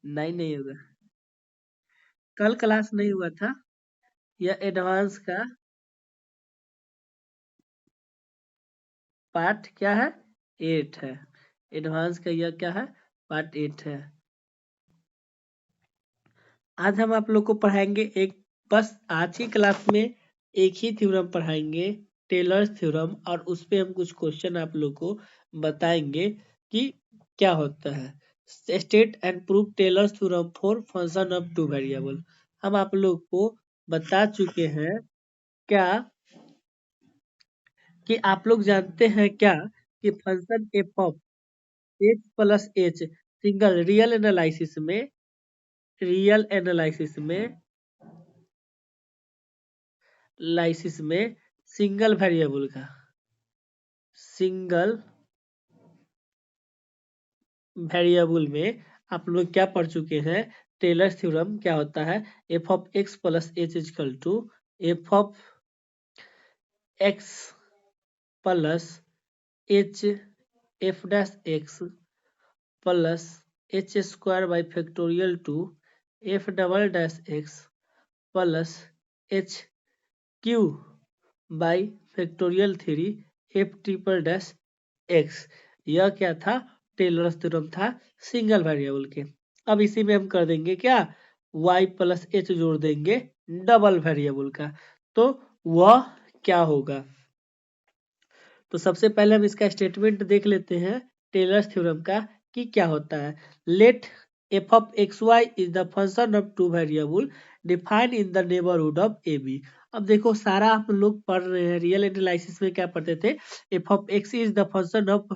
नहीं होगा, कल क्लास नहीं हुआ था। यह एडवांस का पार्ट क्या है, 8 है। एडवांस का यह क्या है, पार्ट 8 है। आज हम आप लोग को पढ़ाएंगे एक, बस आज की क्लास में एक ही थ्योरम पढ़ाएंगे, टेलर्स थ्योरम, और उस पे हम कुछ क्वेश्चन आप लोग को बताएंगे कि क्या होता है। State and prove Taylor's theorem for function of two variable. हम आप लोग को बता चुके हैं क्या, कि आप लोग जानते हैं क्या, कि function f of x plus H single real analysis में सिंगल वेरिएबल में आप लोग क्या पढ़ चुके हैं, टेलर्स थ्योरम क्या होता है, F of x plus h is equal to f of x plus h f dash x plus h square by factorial two f double dash x plus h cube by factorial 3 f triple dash x. यह क्या था, Taylor's theorem था single variable के। अब इसी में हम कर देंगे क्या, y प्लस एच जोड़ देंगे डबल वेरिएबल का, तो वह क्या होगा। तो सबसे पहले हम इसका स्टेटमेंट देख लेते हैं टेलर्स थ्योरम का, कि क्या होता है। Let f of x y is the function of two variable defined in the neighbourhood of A B. अब देखो सारा हम लोग पढ़ रहे हैं, रियल एनालिसिस में क्या पढ़ते थे, F of X is the function of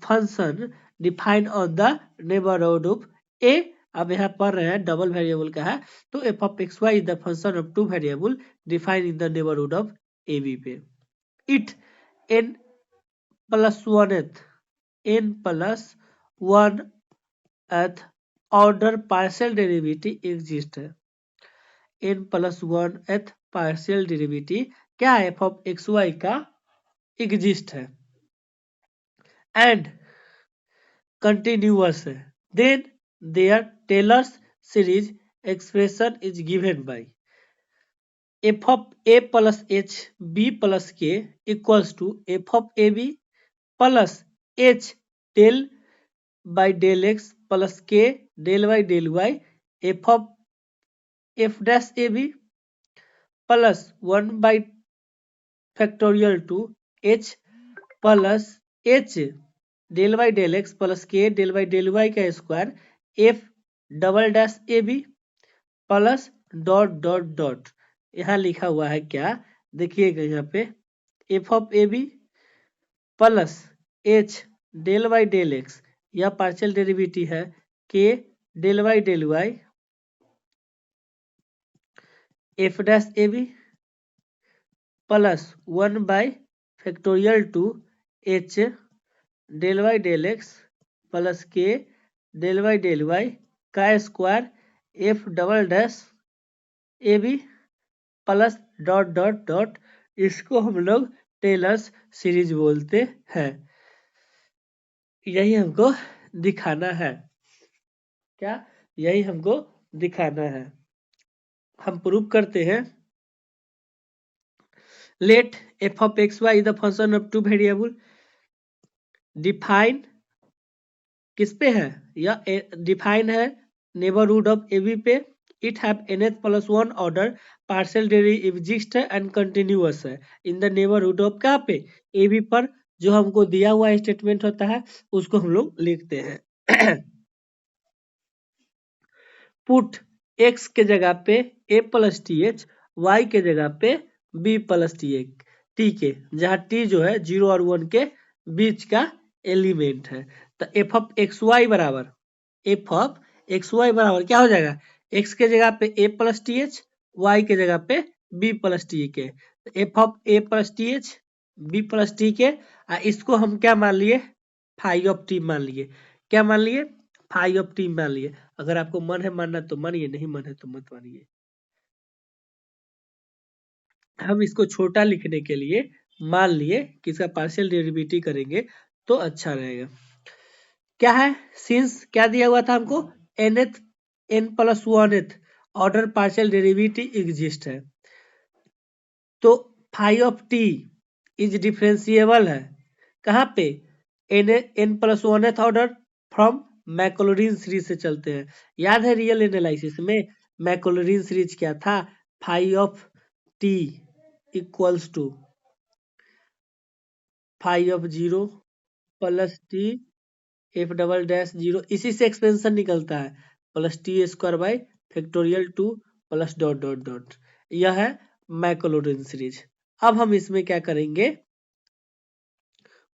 function defined on the neighbourhood of A. अब यहाँ पढ़ रहे हैं डबल वेरिएबल का है, तो F of x y is the function of two variable defined in the neighbourhood of A b पे। It n plus one th order partial derivative exist है। n plus one th partial derivative क्या है, F of x y का exist है and continuous है। Then there Taylor's series expression is given by f of A plus H B plus k equals to f of A B plus H del by del x plus के del by del Y F of F dash A B plus 1 by factorial two H plus H del by del x plus के del by del Y का square F double dash A B plus dot dot dot. यहाँ लिखा हुआ है क्या, देखिएगा यहाँ पे, F of A B plus H del by del X, यह पार्शियल डेरिवेटिव है, k del by del Y f dash A B plus 1 by factorial two h del Y del x plus के del Y del Y का square F double dash A B plus dot dot dot. इसको हम लोग tailors series बोलते हैं। यही हमको दिखाना है, क्या, यही हमको दिखाना है। हम प्रूव करते हैं। Let f of x y is the function of two variable define किस पे है, यह डिफाइन है नेबरहुड ऑफ ए बी पे। It have nth plus one order partial derivative exist है एंड कंटिन्यूअस है इन द नेबरहुड ऑफ कहाँ पे, ए बी पर। जो हमको दिया हुआ स्टेटमेंट होता है उसको हम लोग लिखते हैं। पुट x के जगह पे a plus T h, y के जगह पे b plus T h, t के जहाँ t जो है 0 और 1 के बीच का एलिमेंट है। तो एफ ऑफ एक्स वाई बराबर क्या हो जाएगा, x के जगह पे a plus T h, y के जगह पे b plus T k, f of a plus T h b plus T k. इसको हम क्या मान लिए, फाई ऑफ टी मान लिए। क्या मान लिए, फाई ऑफ टी मान लिए। अगर आपको मन है मानना तो मानिए, नहीं मन है तो मत मानिए। हम इसको छोटा लिखने के लिए मान लिए कि इसका पार्शियल डेरिवेटिव करेंगे तो अच्छा रहेगा। क्या है, सिंस क्या दिया हुआ था हमको, nth n plus 1th order partial derivative exist है, तो phi of t is differentiable है कहाँ पे, n plus 1th order from Maclaurin series से चलते हैं। याद है रियल एनालिसिस में मैक्लॉरिन सीरीज क्या था, phi of t equals to phi of 0 plus t F double dash 0, इसी से एक्सपेंशन निकलता है, plus t square by factorial 2 plus dot dot dot, यह है मैक्लॉरिन सीरीज। अब हम इसमें क्या करेंगे,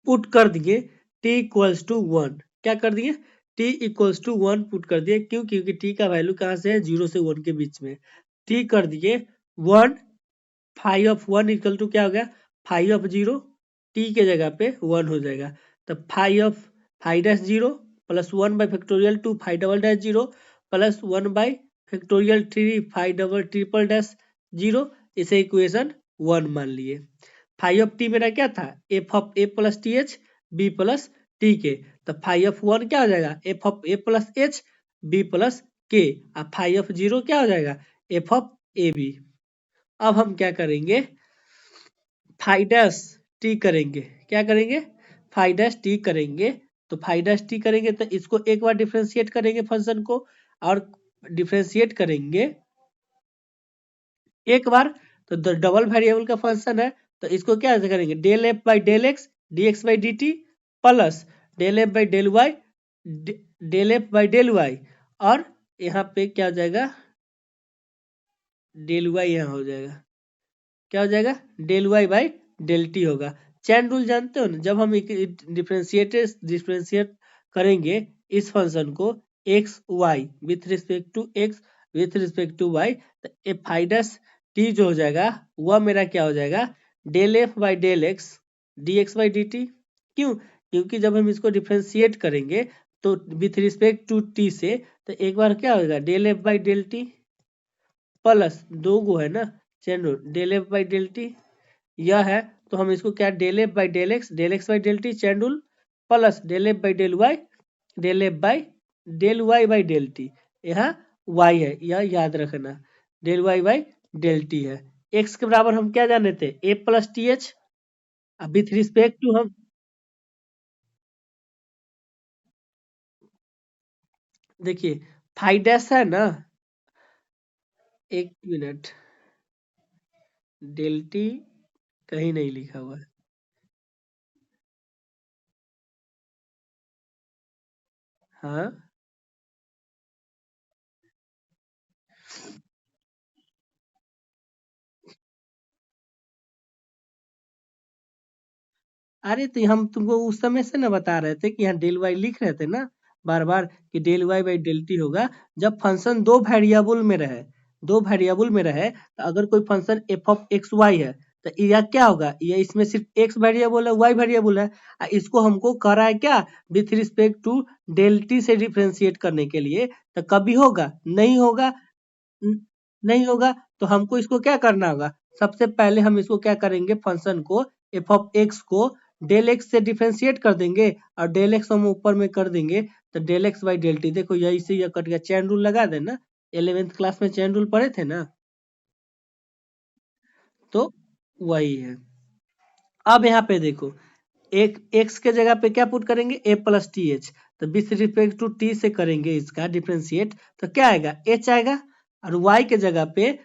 पुट कर दिए t इक्वल्स टू 1, क्या कर दिए t इक्वल्स टू 1 पुट कर दिए, क्यों, क्योंकि t का वैल्यू कहाँ से है, 0 से 1 के बीच में, t कर दिए 1, फाई ऑफ 1 इक्वल टू क्या हो गया, फाई ऑफ 0, t के जगह पे 1 हो जाएगा, तो phi of phi dash 0 plus 1 by factorial 2 phi double dash 0 plus 1 by factorial 3 phi double triple dash 0, इसे इक्वेशन 1 मान लिए। फाई ऑफ टी मेरा क्या था, f of A plus T H B plus T k, तो phi of 1 क्या हो जाएगा, F of A plus H B plus k, और फाई ऑफ 0 क्या हो जाएगा, एफ ऑफ ए बी। अब हम क्या करेंगे, फाई डैश टी करेंगे, क्या करेंगे, फाई डैश टी करेंगे, तो फाई डैश टी करेंगे तो इसको एक बार डिफरेंशिएट करेंगे फंक्शन को, और डिफरेंशिएट करेंगे एक बार, तो डबल वेरिएबल का फंक्शन है, तो इसको क्या करेंगे, del F by del x d x by D t plus del F by del Y del F by del Y, और यहाँ पे क्या हो जाएगा, डेल वाई यहाँ हो जाएगा, क्या हो जाएगा, del Y by del T होगा। चैन रूल जानते हो ना, जब हम डिफरेंशिएट करेंगे इस फंक्शन को x y with respect to x with respect to y, तो ए फाइडस टी जो हो जाएगा वह मेरा क्या हो जाएगा, del F by del x d x by D t, क्यों, क्योंकि जब हम इसको डिफरेंशिएट करेंगे तो विथ रिस्पेक्ट टू टी से, तो एक बार क्या होगा, del F by del T plus दो गो है ना chain rule, del F by del T यह है, तो हम इसको क्या, del F by del x by del t chain rule plus del F by del Y del F by del Y by del t, यहाँ y है यह याद रखना, del Y by del t है। एक्स के बराबर हम क्या जाने थे, ए प्लस टी एच, अब विथ रिस्पेक्ट टू हम देखिए फाई डैश है ना, एक मिनट, डेल टी कहीं नहीं लिखा हुआ है, हाँ अरे तो हम तुमको उस समय से ना बता रहे थे कि यहाँ डेल वाई लिख रहे थे ना बार बार कि del Y by del T होगा, जब फंक्शन दो वेरिएबल में रहे, दो वेरिएबल में रहे, तो अगर कोई function f of x y है तो यह क्या होगा, ये इसमें सिर्फ एक्स वेरिएबल है वाई वेरिएबल है, इसको हमको कर रहा है क्या, with respect to del t से डिफ्रेंशिएट करने के लिए, तो कभी होगा नहीं होगा, न- नहीं होगा, तो हमको इसको क्या करना होगा, सबसे पहले हम इसको क्या करेंगे, फंक्शन को एफ ऑफ एक्स को डेल एक्स से डिफरेंशिएट कर देंगे, और डेल एक्स हम ऊपर में कर देंगे, तो del x by del t, देखो यही से यह कट गया, चैन रूल लगा देना, 11th क्लास में चैन रूल पढ़े थे ना, तो वही है। अब यहाँ पे देखो, एक एक्स के जगह पे क्या पुट करेंगे, ए प्लस टी एच, तो विथ रिस्पेक्ट टू टी से करेंगे इसका डिफ्रेंशिएट, तो क्या आएगा, एच आएगा, और वाई के जगह पे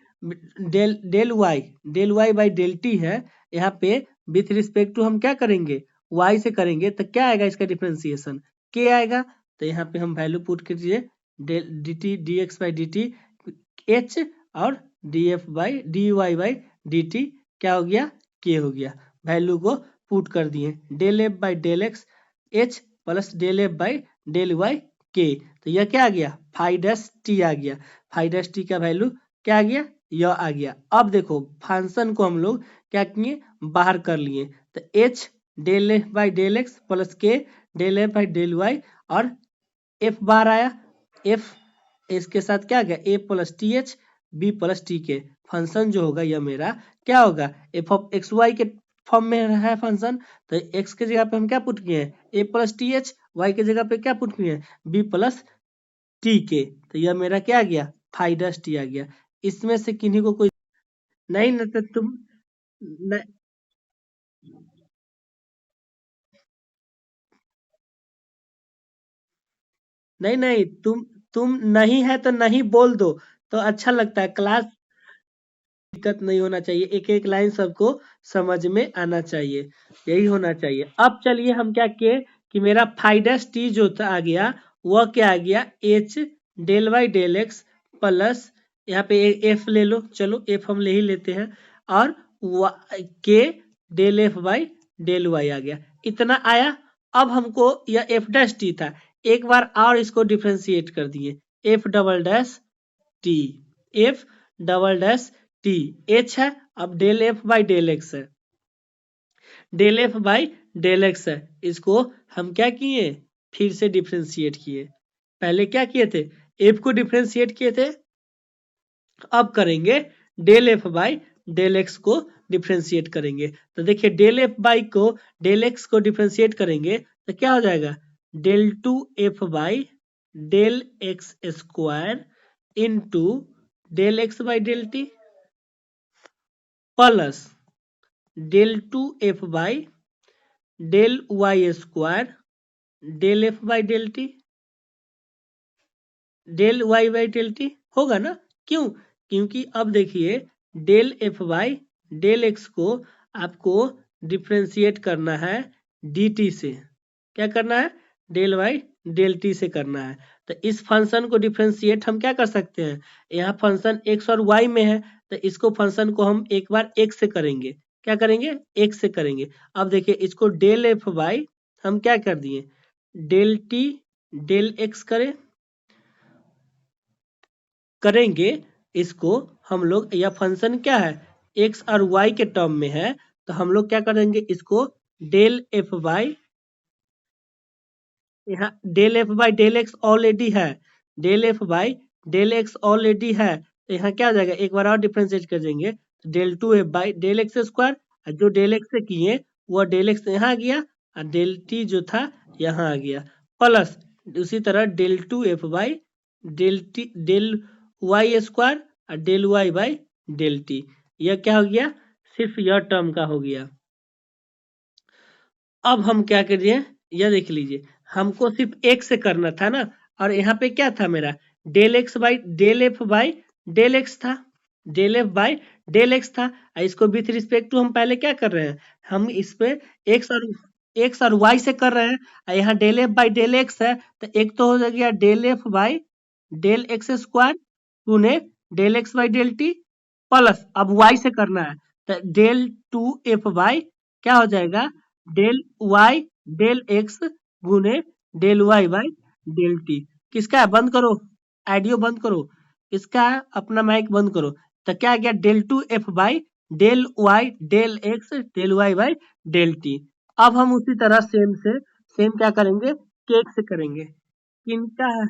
del Y by del t है, यहाँ पे विथ रिस्पेक्ट टू हम क्या करेंगे, वाई से करेंगे, तो क्या आएगा इसका डिफ्रेंसिएशन, के आएगा, तो यहाँ पे हम वैल्यू पुट कीजिए, del D T D x by D T H, और D F by D Y by D T क्या हो गया, के हो गया, वैल्यू को पुट कर दिए, del F by del x h plus del F by del y k, तो यह क्या आ गया, फाई डैश टी आ गया, फाई डैश टी का वैल्यू क्या आ गया, यह आ गया। अब देखो फंक्शन को हम लोग क्या किए, बाहर कर लिए, तो H del F by del x plus के del F by del Y, और एफ बार आया, एफ इसके साथ क्या आ गया, A plus T H B plus T K, function जो होगा यह मेरा क्या होगा, एफ ऑफ एक्स वाई के फॉर्म में है फंक्शन, तो एक्स के जगह पे हम क्या पुट किए हैं, ए प्लस टी एच, y के जगह पे क्या पुट किए b प्लस टी के, तो यह मेरा क्या आ गया फाइव डैश टी आ गया। इसमें से किन्हीं को कोई नहीं न, तो तुम न, नहीं नहीं तुम नहीं है तो नहीं बोल दो, तो अच्छा लगता है क्लास। दिक्कत नहीं होना चाहिए, एक एक लाइन सबको समझ में आना चाहिए, यही होना चाहिए। अब चलिए हम क्या किए कि मेरा फाइडस टी जो था आ गया, वह क्या आ गया h del Y del x plus, यहाँ पे एफ ले लो, चलो एफ हम ले ही लेते हैं, और K del F by del Y आ गया, इतना आया। अब हमको यह एफ डैश टी था, एक बार और इसको डिफ्रेंशिएट कर दिए, F double dash T, F double dash T, H है, अब del F by del X है, del F by del X है, इसको हम क्या किए फिर से डिफ्रेंशिएट किए। पहले क्या किए थे एफ को डिफ्रेंशिएट किए थे, अब करेंगे del F by del x को डिफ्रेंशिएट करेंगे। तो देखिए डेल एफ बाई को डेल एक्स को डिफ्रेंशिएट करेंगे तो क्या हो जाएगा del two F by del x square into del x by del T plus del two F by del Y square del F by del T, del Y by del T होगा ना, क्यों, क्योंकि अब देखिए del F by del x को आपको differentiate करना है डी टी से, क्या करना है डेल वाई डेल टी से करना है। तो इस फंक्शन को डिफ्रेंशिएट हम क्या कर सकते हैं, यहाँ फंक्शन एक्स और वाई में है, तो इसको फंक्शन को हम एक बार एक्स से करेंगे, क्या करेंगे एक्स से करेंगे। अब देखिए इसको डेल एफ बाई हम क्या कर दिए डेल टी डेल एक्स करेंगे, इसको हम लोग, यह फंक्शन क्या है एक्स और वाई के टर्म में है, तो हम लोग क्या करेंगे इसको डेल एफ बाई, यहाँ del F by del X already है, del F by del X already है, तो यहाँ क्या हो जाएगा एक बार और डिफ्रेंशिएट कर देंगे, del two F by del x square, जो डेल एक्स से किए वह डेल एक्स यहाँ आ गया, और डेल टी जो था यहाँ आ गया, प्लस उसी तरह del two F by del T del Y square और del Y by del T, यह क्या हो गया सिर्फ यह टर्म का हो गया। अब हम क्या करिए यह देख लीजिए, हमको सिर्फ एक से करना था ना, और यहाँ पे क्या था मेरा del x by del F by del X था, del F by del X था, और इसको विथ रिस्पेक्ट टू हम पहले क्या कर रहे हैं हम इस पे एक्स और वाई से कर रहे हैं, और यहाँ del F by del X है, तो एक तो हो गया del F by del x square टूने del x by del T, plus अब वाई से करना है, तो डेल टू एफ बाई क्या हो जाएगा डेल वाई डेल एक्स गुने del Y by del t. किसका है बंद करो, ऑडियो बंद करो, इसका अपना माइक बंद करो। तो क्या आ गया del two F by del Y del x del Y by del t. अब हम उसी तरह सेम से सेम क्या करेंगे केक से करेंगे, किनका है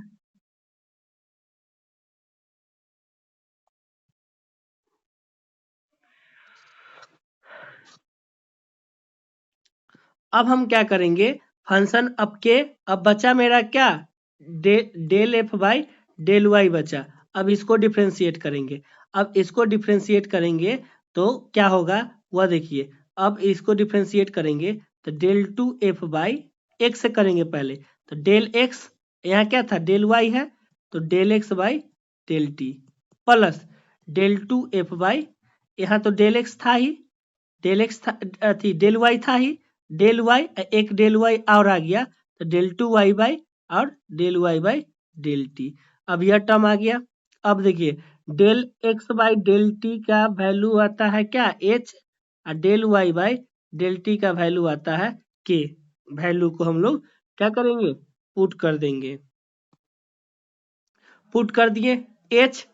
अब हम क्या करेंगे फंक्शन अब के, अब बचा मेरा क्या del F by del y बचा, अब इसको डिफ्रेंशिएट करेंगे, अब इसको डिफ्रेंशिएट करेंगे तो क्या होगा वह देखिए, अब इसको डिफ्रेंशिएट करेंगे तो del two F by x से करेंगे पहले, तो डेल एक्स यहाँ क्या था डेल वाई है, तो del x by del T plus del two F by, यहाँ तो डेल एक्स था ही, डेल एक्स था थी डेल वाई था ही, डेल वाई एक डेल वाई और आ गया, तो डेल टू वाई बाई और del Y by del t, अब यह टर्म आ गया। अब देखिए del x by del t का वैल्यू आता है क्या एच, और del Y by del t का वैल्यू आता है के, वैल्यू को हम लोग क्या करेंगे पुट कर देंगे, पुट कर दिए h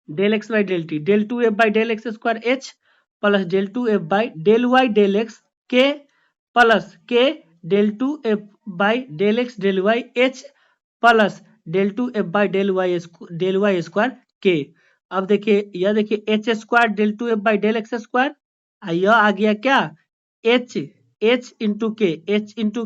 del x by del T del two F by del x square h plus del two F by del Y del x k plus के del two F by del x del y h plus del two F by del Y square k. अब देखिए यह देखिए h square del two F by del x square, यह आ गया क्या h, h into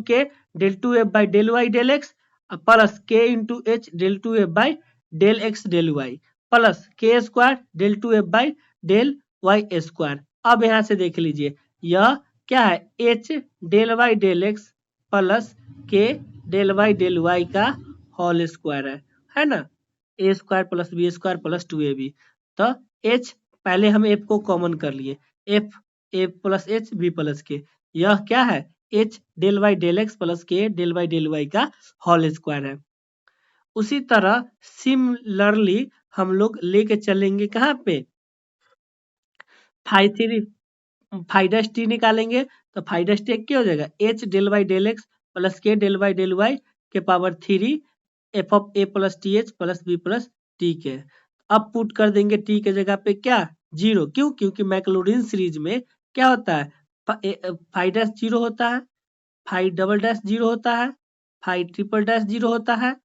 k del two F by del Y del x plus K into H del two F by del x del Y plus K square del two F by del Y square. अब यहाँ से देख लीजिए यह क्या है, H del Y del x plus के del Y का होल स्क्वायर है ना, A square plus B square plus 2ab। तो एच पहले हम एफ को कॉमन कर लिए, f a plus H B plus k, यह क्या है H del Y del x plus के डेल वाई का होल स्क्वायर है। उसी तरह सिमिलरली हम लोग लेके चलेंगे कहाँ पे, five three five dash t निकालेंगे तो फाइव डैश टी क्या हो जाएगा, एच डेल एक्स प्लस के डेल वाई के power 3 f of A plus T h plus b plus T k. अब पुट कर देंगे टी के जगह पे क्या, 0, क्यों, क्योंकि मैक्लोरिन सीरीज में क्या होता है, फाइव डैश 0 होता है, फाइव डबल डैश 0 होता है, फाइव ट्रिपल डैश 0 होता है,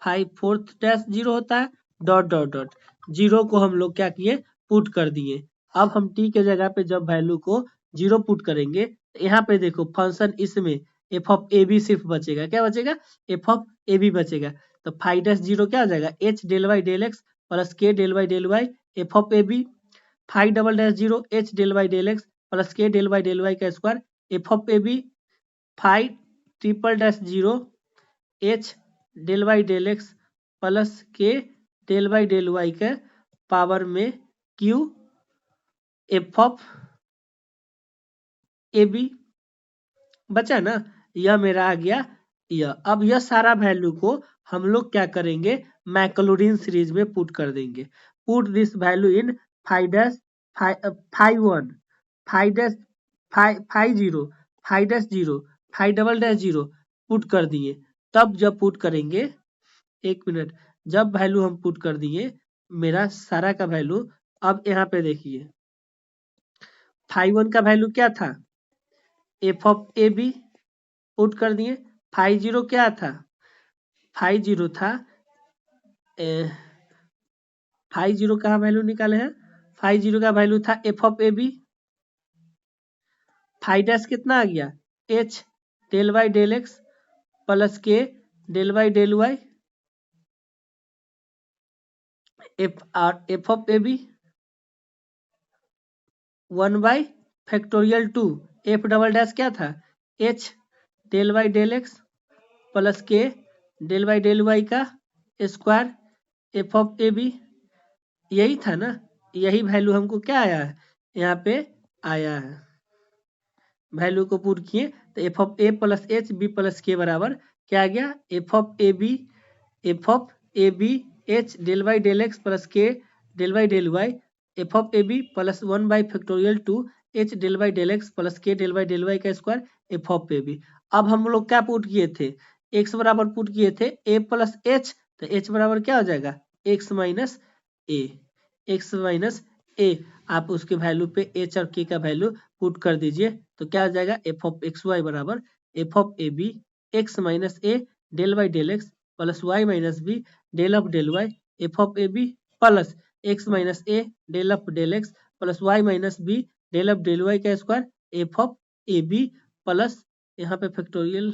फाइव फोर्थ डैश 0 होता है, डॉट डॉट डॉट। 0 को हम लोग क्या किए, पुट कर दिए। अब हम टी के जगह पे जब वैल्यू को 0 पुट करेंगे तो यहाँ पे देखो फंक्शन इसमें एफ ऑफ ए बी सिर्फ बचेगा, क्या बचेगा, एफ ऑफ ए बी बचेगा। तो फाइव डैश 0 क्या हो जाएगा, एच डेल एक्स प्लस के del Y F of A b, five double dash 0 h del x plus के डेल वाई का square F of A b, five triple dash 0 h del x plus के del y के power में cube f of A b बचा ना, यह मेरा आ गया यह। अब यह सारा वैल्यू को हम लोग क्या करेंगे, मैक्लोरिन सीरीज में पुट कर देंगे। Put this value in five dash five one five dash five zero five dash 0 five double dash 0 put कर दिए। तब जब पुट करेंगे, एक मिनट, जब वैल्यू हम पुट कर दिए मेरा सारा का वैल्यू, अब यहाँ पे देखिए फाइव वन का वैल्यू क्या था, f of A b put कर दिए, फाइव जीरो क्या था, फाइव जीरो था, फाइव जीरो का वैल्यू निकाले हैं, फाइव जीरो का वैल्यू था f of A b, five dash कितना आ गया, एच डेल एक्स प्लस के del Y F of A b 1/2 f double dash क्या था, एच डेल एक्स प्लस के डेल वाई का square F of A b, यही था ना, यही वैल्यू हमको क्या आया है, यहाँ पे आया है। वैल्यू को पुट किए तो F of A plus H B plus K बराबर क्या आ गया, F of A B H del x plus के del Y F of A B plus 1/2 H del x plus के डेल वाई का square F of A B. अब हम लोग क्या पुट किए थे, एक्स बराबर पुट किए थे ए प्लस एच, तो एच बराबर क्या हो जाएगा, एक्स माइनस ए, एक्स माइनस ए। आप उसके वैल्यू पे एच और के का वैल्यू पुट कर दीजिए तो क्या आ जाएगा, एफ ऑफ एक्स वाई बराबर F of A B X minus A del x plus Y minus B del Y F of A B plus X minus A del x plus Y minus B del Y का square F of A B plus, यहाँ पे factorial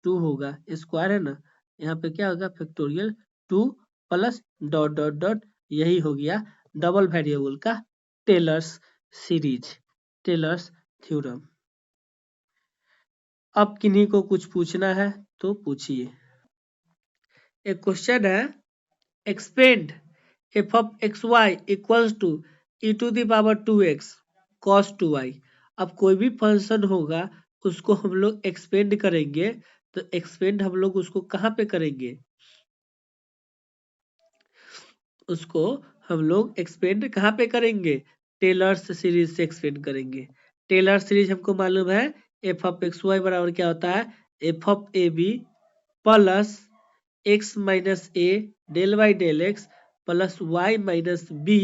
2 होगा, square है ना, यहाँ पे क्या होगा factorial 2 plus dot dot dot, यही हो गया डबल वेरिएबल का टेलर्स सीरीज, टेलर्स थ्योरम। अब किन्हीं को कुछ पूछना है तो पूछिए। एक क्वेश्चन है, expand f of x y equals to e to the power 2x cos 2y। अब कोई भी फंक्शन होगा उसको हम लोग एक्सपेंड करेंगे, तो एक्सपेंड हम लोग उसको कहाँ पे करेंगे, उसको हम लोग एक्सपेंड कहाँ पे करेंगे, टेलर्स सीरीज से एक्सपेंड करेंगे। टेलर सीरीज हमको मालूम है एफ ऑफ एक्स वाई बराबर क्या होता है, F of A B plus X minus A del x plus Y minus B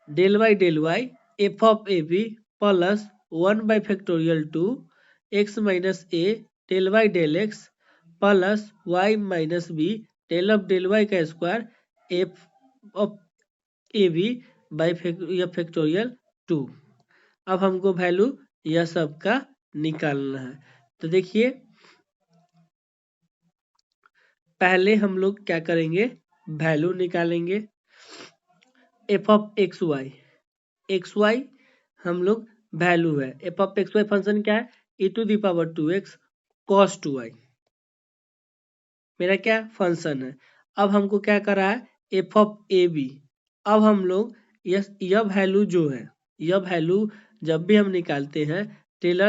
del Y F of A B plus 1/2 X minus A del x plus Y minus B del Y का square F of A B by factorial 2। अब हमको value यह सब का निकालना है। तो देखिए पहले हम लोग क्या करेंगे, वैल्यू निकालेंगे एफ ऑफ एक्स वाई हम लोग वैल्यू है, F of x y function क्या है, e to the power 2x cos 2y मेरा क्या फंक्शन है। अब हमको क्या करा है, एफ ऑफ ए बी। अब हम लोग यह वैल्यू जो है, यह वैल्यू जब भी हम निकालते हैं टेलर